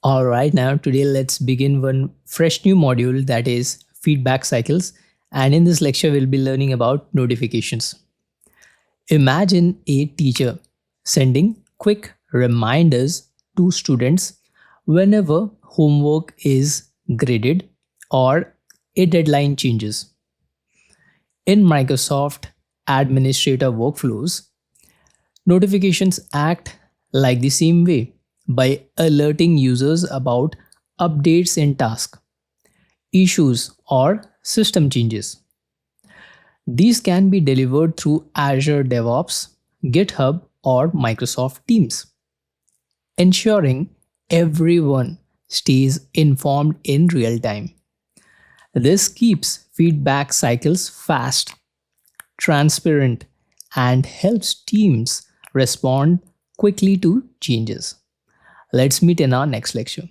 All right, now today let's begin one fresh new module, that is feedback cycles. And in this lecture, we'll be learning about notifications. Imagine a teacher sending quick reminders to students whenever homework is graded or a deadline changes. In Microsoft administrator workflows, notifications act like the same way by alerting users about updates in task, issues, or system changes. These can be delivered through Azure DevOps, GitHub, or Microsoft Teams, ensuring everyone stays informed in real time. This keeps feedback cycles fast, transparent, and helps teams respond quickly to changes. Let's meet in our next lecture.